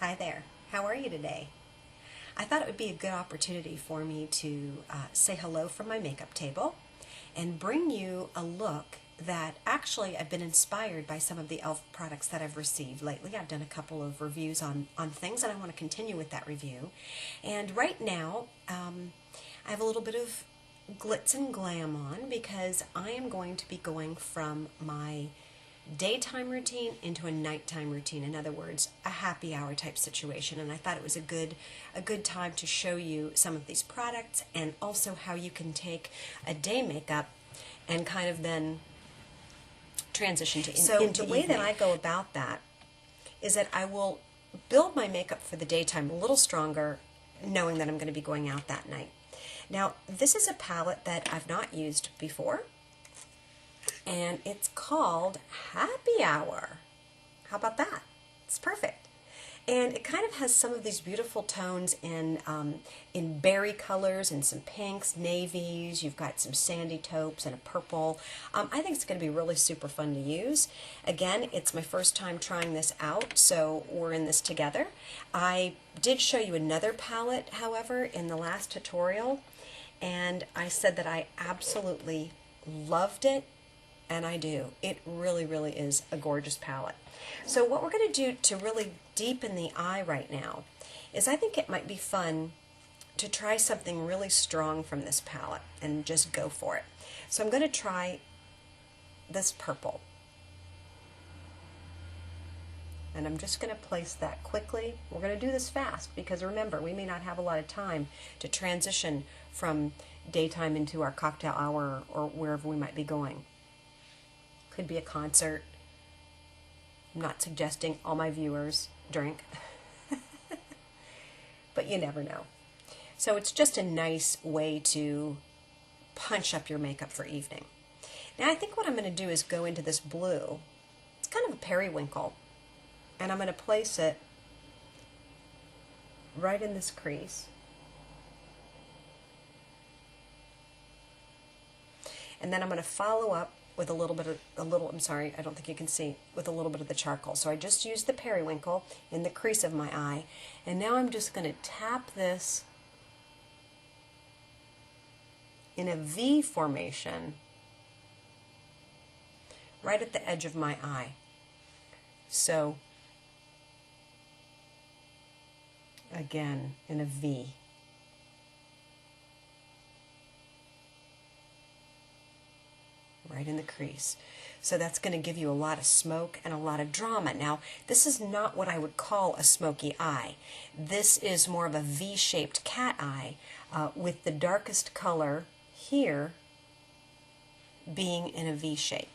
Hi there. How are you today? I thought it would be a good opportunity for me to say hello from my makeup table and bring you a look that actually I've been inspired by some of the E.L.F. products that I've received lately. I've done a couple of reviews on things and I want to continue with that review. And right now I have a little bit of glitz and glam on because I am going to be going from my daytime routine into a nighttime routine. In other words, a happy hour type situation. And I thought it was a good time to show you some of these products and also how you can take a day makeup and kind of then transition to into the way that I go about that is that I will build my makeup for the daytime a little stronger, knowing that I'm going to be going out that night. Now, this is a palette that I've not used before, and it's called Happy Hour. How about that? It's perfect. And it kind of has some of these beautiful tones in berry colors and some pinks, navies. You've got some sandy taupes and a purple. I think it's going to be really super fun to use. Again, it's my first time trying this out, so we're in this together. I did show you another palette, however, in the last tutorial, and I said that I absolutely loved it. And I do. It really, really is a gorgeous palette. So what we're going to do to really deepen the eye right now is I think it might be fun to try something really strong from this palette and just go for it. So I'm going to try this purple. And I'm just going to place that quickly. We're going to do this fast because remember, we may not have a lot of time to transition from daytime into our cocktail hour or wherever we might be going. Could be a concert. I'm not suggesting all my viewers drink, but you never know. So it's just a nice way to punch up your makeup for evening. Now I think what I'm going to do is go into this blue. It's kind of a periwinkle, and I'm going to place it right in this crease. And then I'm going to follow up with a little bit of, I'm sorry, I don't think you can see, with a little bit of the charcoal. So I just used the periwinkle in the crease of my eye, and now I'm just going to tap this in a V formation right at the edge of my eye. So again, in a V. Right in the crease. So that's going to give you a lot of smoke and a lot of drama. Now, this is not what I would call a smoky eye. This is more of a V-shaped cat eye with the darkest color here being in a V shape.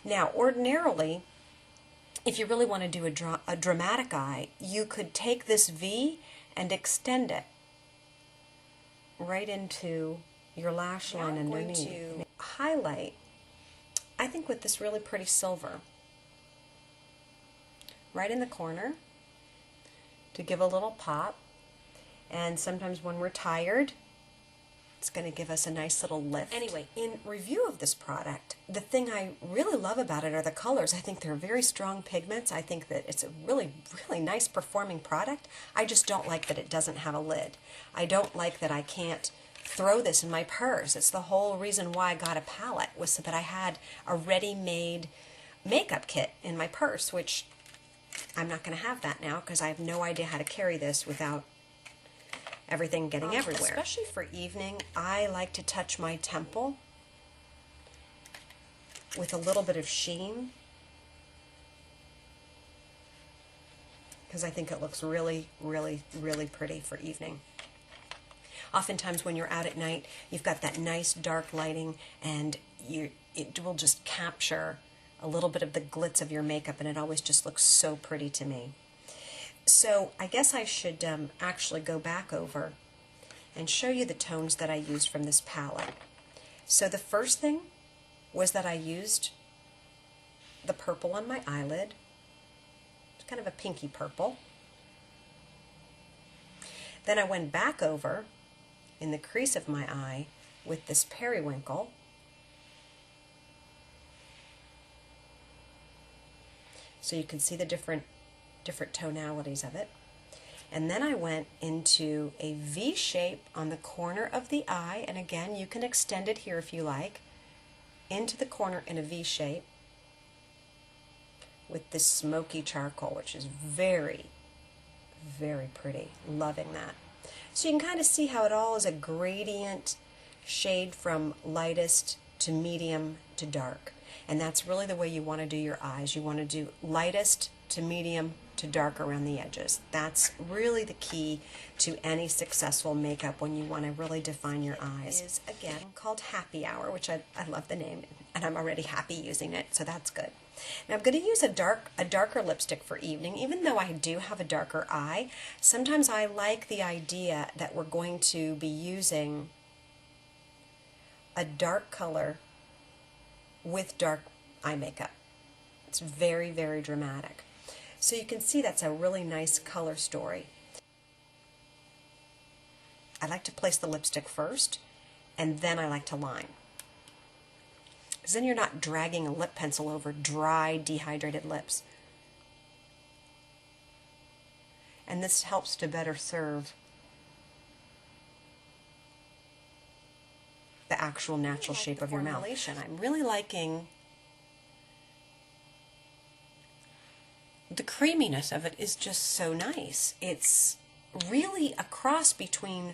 Now, ordinarily, if you really want to do a dramatic eye, you could take this V and extend it right into your lash line underneath. I'm going to highlight, I think, with this really pretty silver right in the corner to give a little pop. And sometimes when we're tired, it's going to give us a nice little lift. Anyway, in review of this product, the thing I really love about it are the colors. I think they're very strong pigments. I think that it's a really, really nice performing product. I just don't like that it doesn't have a lid. I don't like that I can't throw this in my purse. It's the whole reason why I got a palette, was so that I had a ready-made makeup kit in my purse, which I'm not going to have that now because I have no idea how to carry this without everything getting everywhere. Especially for evening, I like to touch my temple with a little bit of sheen because I think it looks really, really, really pretty for evening. Oftentimes when you're out at night, you've got that nice dark lighting, and it will just capture a little bit of the glitz of your makeup, and it always just looks so pretty to me. So I guess I should actually go back over and show you the tones that I used from this palette. So the first thing was that I used the purple on my eyelid. It's kind of a pinky purple. Then I went back over in the crease of my eye with this periwinkle. So you can see the different tonalities of it. And then I went into a V shape on the corner of the eye, and again, you can extend it here if you like, into the corner in a V shape with this smoky charcoal, which is very, very pretty. Loving that. So you can kind of see how it all is a gradient shade from lightest to medium to dark. And that's really the way you want to do your eyes. You want to do lightest to medium to dark around the edges. That's really the key to any successful makeup when you want to really define your eyes. It is, again, called Happy Hour, which I love the name, and I'm already happy using it, so that's good. Now I'm going to use a darker lipstick for evening. Even though I do have a darker eye, sometimes I like the idea that we're going to be using a dark color with dark eye makeup. It's very, very dramatic. So you can see that's a really nice color story. I like to place the lipstick first, and then I like to line. Because then you're not dragging a lip pencil over dry, dehydrated lips. And this helps to better serve the actual natural shape of your mouth. I'm really liking the creaminess of it. Is just so nice. It's really a cross between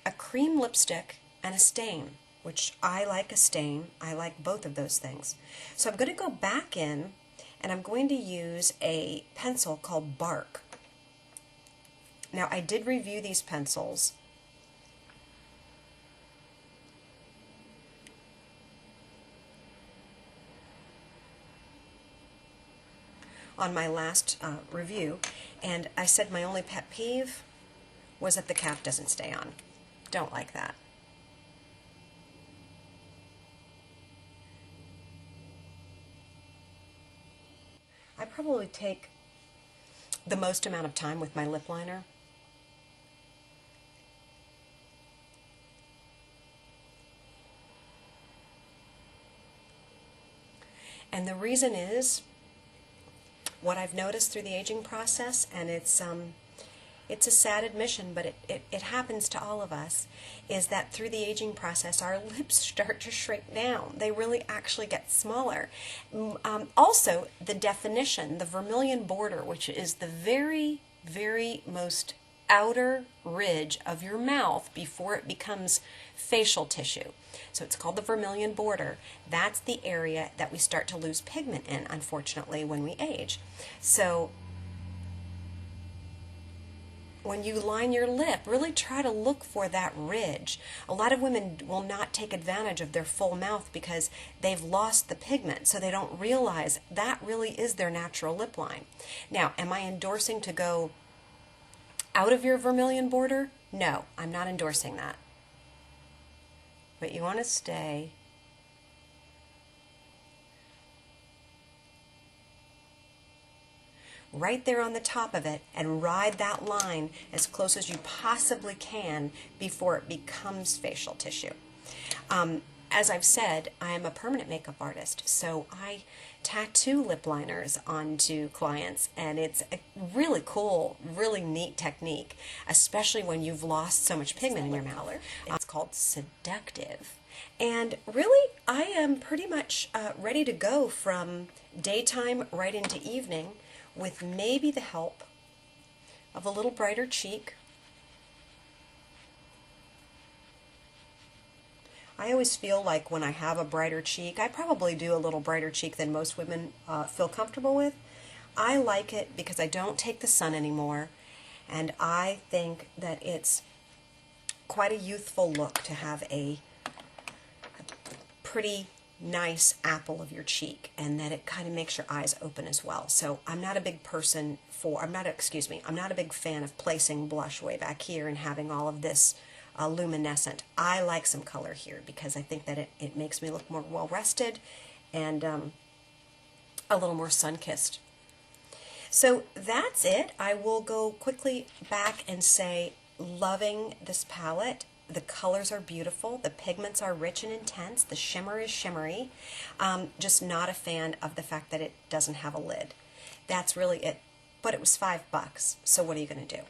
a cream lipstick and a stain, which I like a stain. I like both of those things. So I'm going to go back in and I'm going to use a pencil called Bark. Now I did review these pencils on my last review, and I said my only pet peeve was that the cap doesn't stay on. Don't like that. I probably take the most amount of time with my lip liner. And the reason is what I've noticed through the aging process, and it's a sad admission, but it happens to all of us, is that through the aging process our lips start to shrink down. They really actually get smaller. Also, the definition, the vermilion border, which is the very, very most outer ridge of your mouth before it becomes facial tissue. So it's called the vermilion border. That's the area that we start to lose pigment in, unfortunately, when we age. So when you line your lip, really try to look for that ridge. A lot of women will not take advantage of their full mouth because they've lost the pigment, so they don't realize that really is their natural lip line. Now, am I endorsing to go out of your vermilion border? No, I'm not endorsing that. But you want to stay right there on the top of it and ride that line as close as you possibly can before it becomes facial tissue. As I've said, I am a permanent makeup artist, so I tattoo lip liners onto clients, and it's a really cool, really neat technique, especially when you've lost so much pigment in your mouth. It's called Seductive. And really, I am pretty much ready to go from daytime right into evening, with maybe the help of a little brighter cheek. I always feel like when I have a brighter cheek, I probably do a little brighter cheek than most women feel comfortable with. I like it because I don't take the sun anymore, and I think that it's quite a youthful look to have a pretty nice apple of your cheek, and that it kind of makes your eyes open as well. So I'm not a big person for, I'm not a big fan of placing blush way back here and having all of this luminescent. I like some color here because I think that it makes me look more well-rested and a little more sun-kissed. So that's it. I will go quickly back and say, loving this palette. The colors are beautiful, the pigments are rich and intense, the shimmer is shimmery. Just not a fan of the fact that it doesn't have a lid. That's really it. but it was $5. So what are you going to do?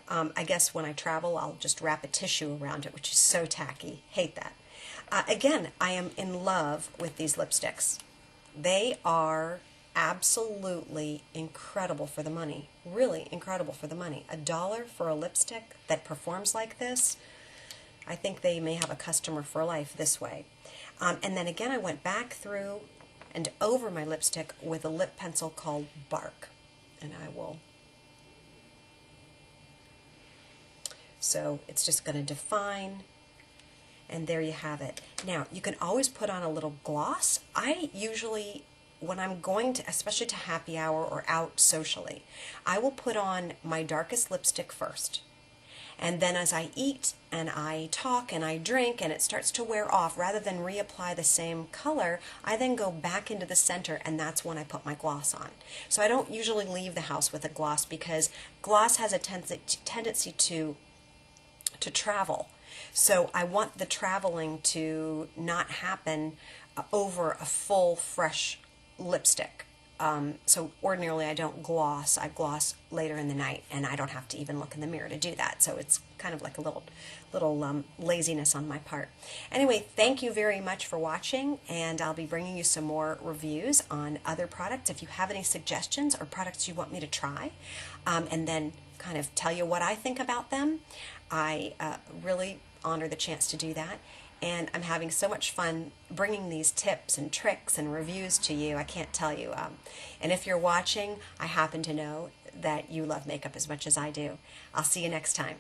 I guess when I travel, I'll just wrap a tissue around it, which is so tacky. Hate that. Again, I am in love with these lipsticks. They are absolutely incredible for the money. Really incredible for the money. $1 for a lipstick that performs like this, I think they may have a customer for life this way. And then again, I went back through and over my lipstick with a lip pencil called Bark. And I will... So it's just going to define, and there you have it. Now, you can always put on a little gloss. I usually, when I'm going to, especially to happy hour or out socially, I will put on my darkest lipstick first. And then as I eat and I talk and I drink and it starts to wear off, rather than reapply the same color, I then go back into the center, and that's when I put my gloss on. So I don't usually leave the house with a gloss, because gloss has a tendency to travel. So I want the traveling to not happen over a full, fresh lipstick. So ordinarily I don't gloss. I gloss later in the night, and I don't have to even look in the mirror to do that. So it's kind of like a little laziness on my part. Anyway, thank you very much for watching, and I'll be bringing you some more reviews on other products. If you have any suggestions or products you want me to try, and then kind of tell you what I think about them, I really honor the chance to do that. And I'm having so much fun bringing these tips and tricks and reviews to you. I can't tell you. And if you're watching, I happen to know that you love makeup as much as I do. I'll see you next time.